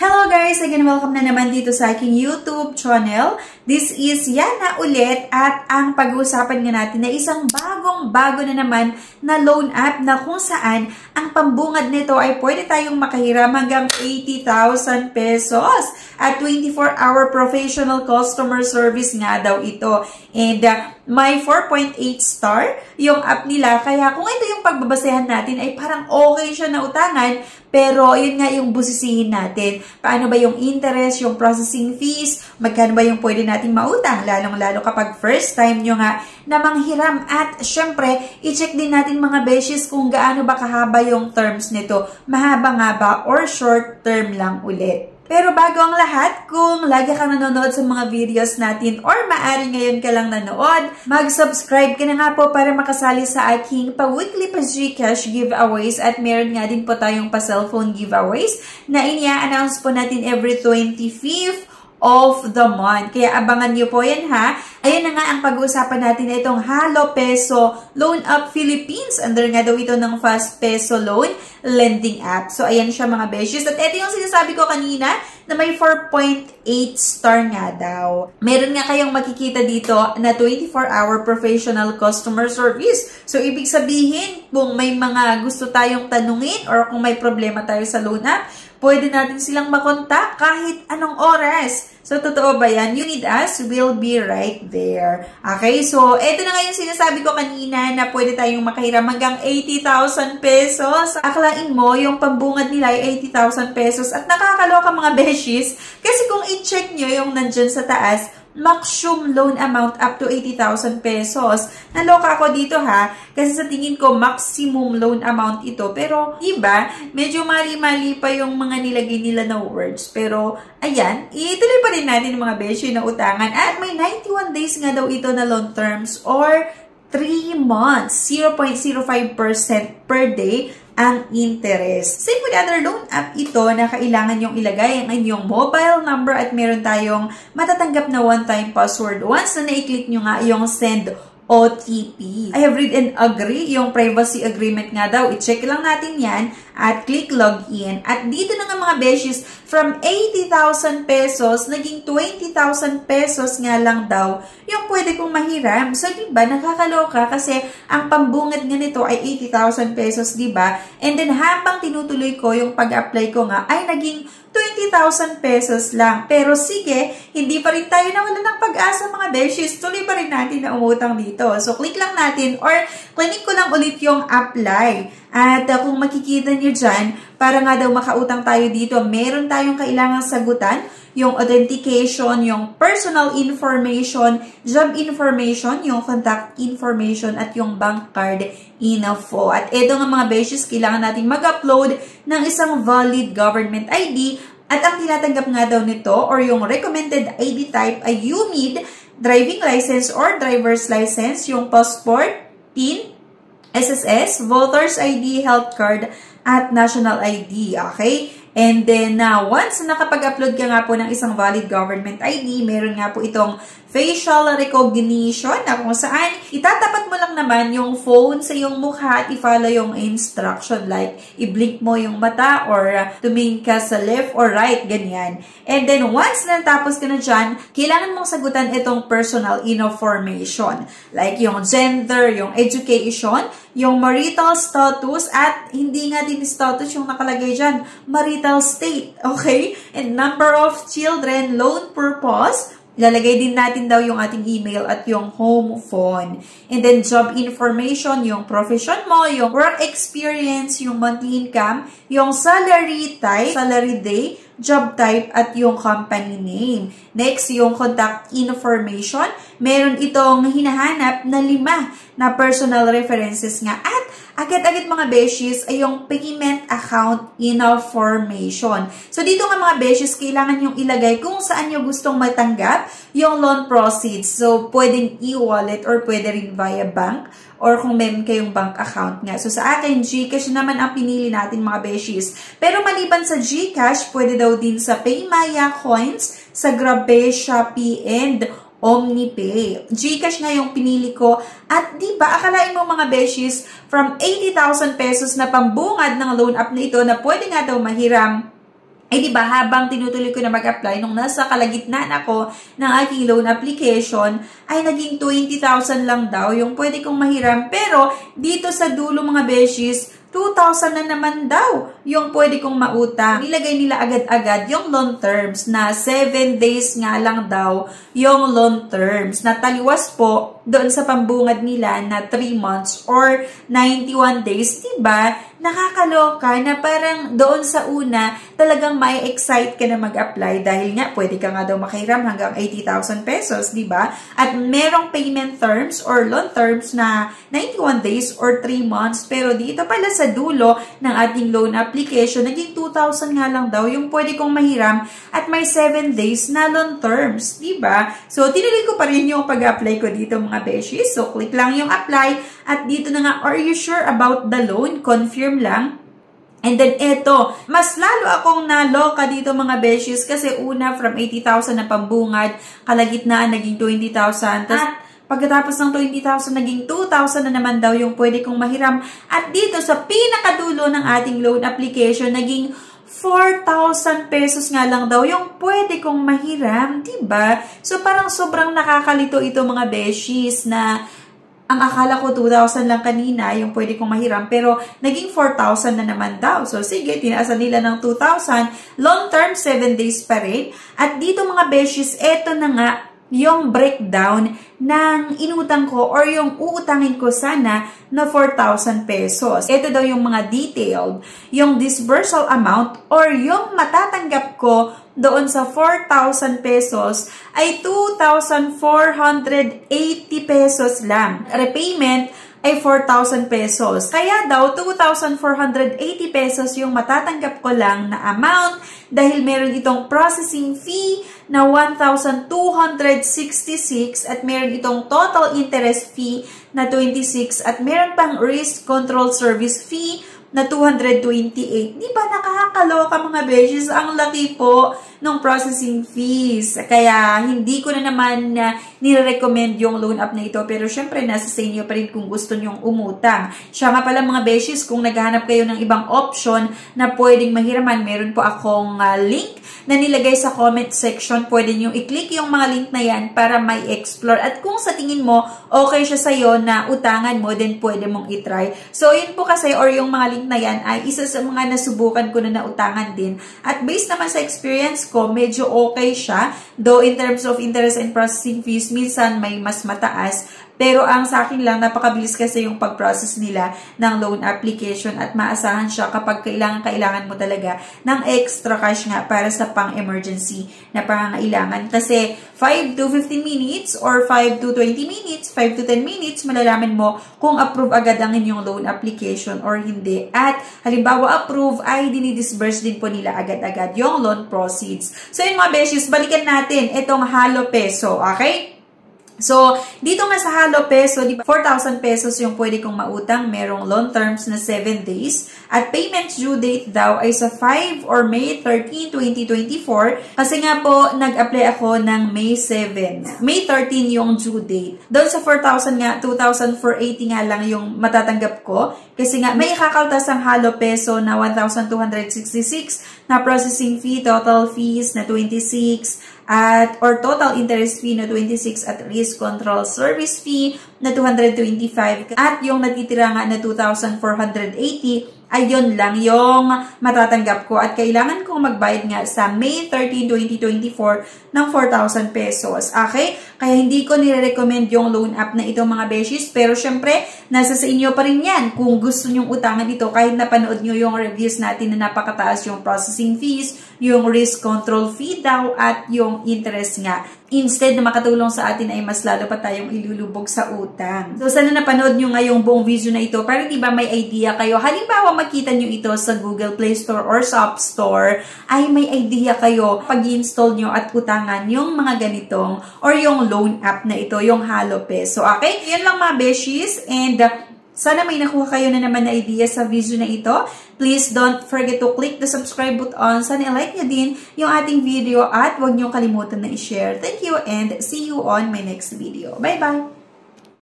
Hello guys! Again, welcome na naman dito sa aking YouTube channel. This is Yana ulit at ang pag-uusapan nga natin na isang bagong-bago na naman na loan app na kung saan ang pambungad nito ay pwede tayong makahiram hanggang 80,000 pesos at 24-hour professional customer service nga daw ito. And may 4.8 star yung app nila. Kaya kung ito yung pagbabasehan natin ay parang okay siya na utangan. Pero yun nga yung busisihin natin. Paano ba yung interest, yung processing fees, magkano ba yung pwede nating mautang, lalong-lalo kapag first time nyo nga na manghiram. At syempre, i-check din natin mga beshes kung gaano ba kahaba yung terms nito. Mahaba nga ba or short term lang ulit. Pero bago ang lahat, kung lagi kang nanonood sa mga videos natin or maaari ngayon ka lang nanood, mag-subscribe ka na nga po para makasali sa aking pa-weekly pa-Gcash giveaways at meron nga din po tayong pa-cellphone giveaways na inia-announce po natin every 25th of the month. Kaya abangan nyo po yan ha. Ayan na nga ang pag-uusapan natin na itong Halo Peso Loan App Philippines. Under nga daw ito ng Fast Peso Loan Lending App. So ayan siya mga beshes. At ito yung sinasabi ko kanina na may 4.8 star nga daw. Meron nga kayong makikita dito na 24-hour professional customer service. So ibig sabihin kung may mga gusto tayong tanungin or kung may problema tayo sa loan app, pwede natin silang makontak kahit anong oras. So, totoo ba yan? You need us, we'll be right there. Okay? So, eto na nga yung sinasabi ko kanina na pwede tayong makahiram hanggang 80,000 pesos. Aklain mo, yung pambungad nila ay 80,000 pesos. At nakakaloka mga beshies, kasi kung i-check nyo yung nandyan sa taas, maximum loan amount up to 80,000 pesos. Naloka ako dito ha, kasi sa tingin ko maximum loan amount ito. Pero, iba, medyo mali-mali pa yung mga nilagay nila na words. Pero, ayan, ituloy pa rin natin mga beshi na utangan. At may 91 days nga daw ito na loan terms or 3 months, 0.05% per day ang interest. Same with other loan app ito na kailangan yung ilagay ang inyong mobile number at meron tayong matatanggap na one-time password once na na-click nyo nga yung send OTP. I have read and agree. Yung privacy agreement nga daw. I-check lang natin yan at click login. At dito na nga mga beshes, from 80,000 pesos, naging 20,000 pesos nga lang daw yung pwede kong mahiram. So, diba, nakakaloka kasi ang pambungad nga nito ay 80,000 pesos, diba? And then, habang tinutuloy ko yung pag-apply ko nga, ay naging 20,000 pesos lang. Pero sige, hindi pa rin tayo nawala ng pag-asa mga beshes. Tuloy pa rin natin na umutang dito. So, click lang natin or click ko lang ulit yung apply. At kung makikita nyo dyan, para nga daw makautang tayo dito, meron tayong kailangang sagutan. Yung authentication, yung personal information, job information, yung contact information, at yung bank card info. At ito nga mga beshes, kailangan natin mag-upload ng isang valid government ID. At ang tinatanggap nga daw nito, or yung recommended ID type, ay you need driving license or driver's license, yung passport, PIN, SSS, voter's ID, health card, at national ID. Okay? And then, once nakapag-upload ka nga po ng isang valid government ID, meron nga po itong facial recognition na kung saan itatapat mo lang naman yung phone sa iyong mukha at i-follow yung instruction like i-blink mo yung mata or tumingin ka sa left or right, ganyan. And then, once natapos ka na dyan, kailangan mong sagutan itong personal information like yung gender, yung education, yung marital status, at hindi nga din status yung nakalagay dyan, marital state, okay? And number of children, loan purpose, ilalagay din natin daw yung ating email at yung home phone. And then job information, yung profession mo, yung work experience, yung monthly income, yung salary type, salary day, job type, at yung company name. Next, yung contact information. Meron itong hinahanap na 5 na personal references nga. At agad-agad mga beshes ay yung payment account information. So, dito nga mga beshes, kailangan yung ilagay kung saan nyo gustong matanggap yung loan proceeds. So, pwedeng e-wallet or pwede rin via bank or kung meron kayong bank account nga. So, sa akin, Gcash naman ang pinili natin mga beshes. Pero maliban sa Gcash, pwede daw din sa Paymaya Coins, sa Grabe, Shopee, and OmniPay. Gcash nga yung pinili ko. At di ba, akalain mo mga beshies, from 80,000 pesos na pambungad ng loan app na ito na pwede nga daw mahiram Ay diba, habang tinutuloy ko na mag-apply, nung nasa kalagitnaan ako ng aking loan application, ay naging 20,000 lang daw yung pwede kong mahiram. Pero dito sa dulo mga beshies, 2,000 na naman daw yung pwede kong mautang. Nilagay nila agad-agad yung loan terms na 7 days nga lang daw yung loan terms. Nataliwas po doon sa pambungad nila na 3 months or 91 days. Diba? Nakakaloka na parang doon sa una talagang may excite ka na mag-apply dahil nga pwede ka nga daw makahiram hanggang 80,000 pesos, diba? At merong payment terms or loan terms na 91 days or 3 months. Pero dito pala sa dulo ng ating loan application, naging 2,000 nga lang daw yung pwede kong mahiram at may 7 days na loan terms, diba? So, tinuloy ko pa rin yung pag-apply ko dito mga beshies. So, click lang yung apply at dito na nga, are you sure about the loan? Confirm lang. And then, eto, mas lalo akong naloka dito mga beshies kasi una, from 80,000 na pambungad, kalagitnaan, naging 20,000. At pagkatapos ng 20,000, naging 2,000 na naman daw yung pwede kong mahiram. At dito, sa pinakadulo ng ating loan application, naging 4,000 pesos nga lang daw yung pwede kong mahiram, diba? So, parang sobrang nakakalito ito mga beshies na ang akala ko 2,000 lang kanina yung pwede kong mahiram, pero naging 4,000 na naman daw. So, sige, tinaasan nila ng 2,000. Long term, 7 days pa rin. At dito mga beshies, eto na nga yung breakdown ng inutang ko or yung uutangin ko sana na 4,000 pesos. Ito daw yung mga detailed, yung disbursal amount or yung matatanggap ko doon sa 4,000 pesos ay 2,480 pesos lang. Repayment ay 4,000 pesos. Kaya daw, 2,480 pesos yung matatanggap ko lang na amount dahil meron itong processing fee na 1,266 at meron itong total interest fee na 26 at meron pang risk control service fee na 228. Di ba nakakaloka mga beshies? Ang laki po ng processing fees. Kaya hindi ko na naman nire-recommend yung loan app na ito. Pero syempre nasa sa inyo pa rin kung gusto nyong umutang. Siya nga pala mga beshies, kung naghahanap kayo ng ibang option na pwedeng mahiraman, meron po akong link na nilagay sa comment section. Pwede nyo i-click yung mga link na yan para may explore. At kung sa tingin mo okay siya sa'yo na utangan mo, then pwede mong itry. So yun po kasi, or yung mga link na yan ay isa sa mga nasubukan ko na nautangan din. At based naman sa experience ko, medyo okay siya. Though in terms of interest and processing fees, minsan may mas mataas. Pero ang sa akin lang, napakabilis kasi yung pag-process nila ng loan application at maasahan siya kapag kailangan mo talaga ng extra cash nga para sa pang-emergency na pangangailangan. Kasi 5 to 15 minutes or 5 to 20 minutes, 5 to 10 minutes, malalaman mo kung approve agad ang inyong loan application or hindi. At halimbawa approve ay dinidisburse din po nila agad-agad yung loan proceeds. So yun mga beshies, balikan natin itong Halo Peso, okay? So, dito nga sa Halo Peso, 4,000 pesos yung pwede kong mautang. Merong loan terms na 7 days. At payment due date daw ay sa 5 or May 13, 2024. Kasi nga po, nag-apply ako ng May 7. May 13 yung due date. Doon sa 4,000 nga, 2,480 nga lang yung matatanggap ko. Kasi nga, may kakaltas ang Halo Peso na 1,266 na processing fee, total fees na 26, at or total interest fee na 26 at risk control service fee na 225 at yung natitira nga na 2,480 ay yun lang yung matatanggap ko at kailangan kong magbayad nga sa May 13, 2024 ng 4,000 pesos. Okay? Kaya hindi ko nire-recommend yung loan app na ito mga beshies, pero syempre nasa sa inyo pa rin yan kung gusto nyong utangan ito kahit napanood nyo yung reviews natin na napakataas yung processing fees, yung risk control fee daw at yung interest nga. Instead na makatulong sa atin ay mas lalo pa tayong ilulubog sa utang. So sana napanood nyo nga yung buong video na ito para diba may idea kayo. Halimbawa makita nyo ito sa Google Play Store or sa App Store ay may idea kayo pag i-install nyo at utangan yung mga ganitong or yung loan app na ito, yung Halo Peso. Okay? Yan lang mga beshies and sana may nakuha kayo na naman na idea sa video na ito. Please don't forget to click the subscribe button. Sana i-like nyo din yung ating video at huwag nyo kalimutan na i-share. Thank you and see you on my next video. Bye-bye!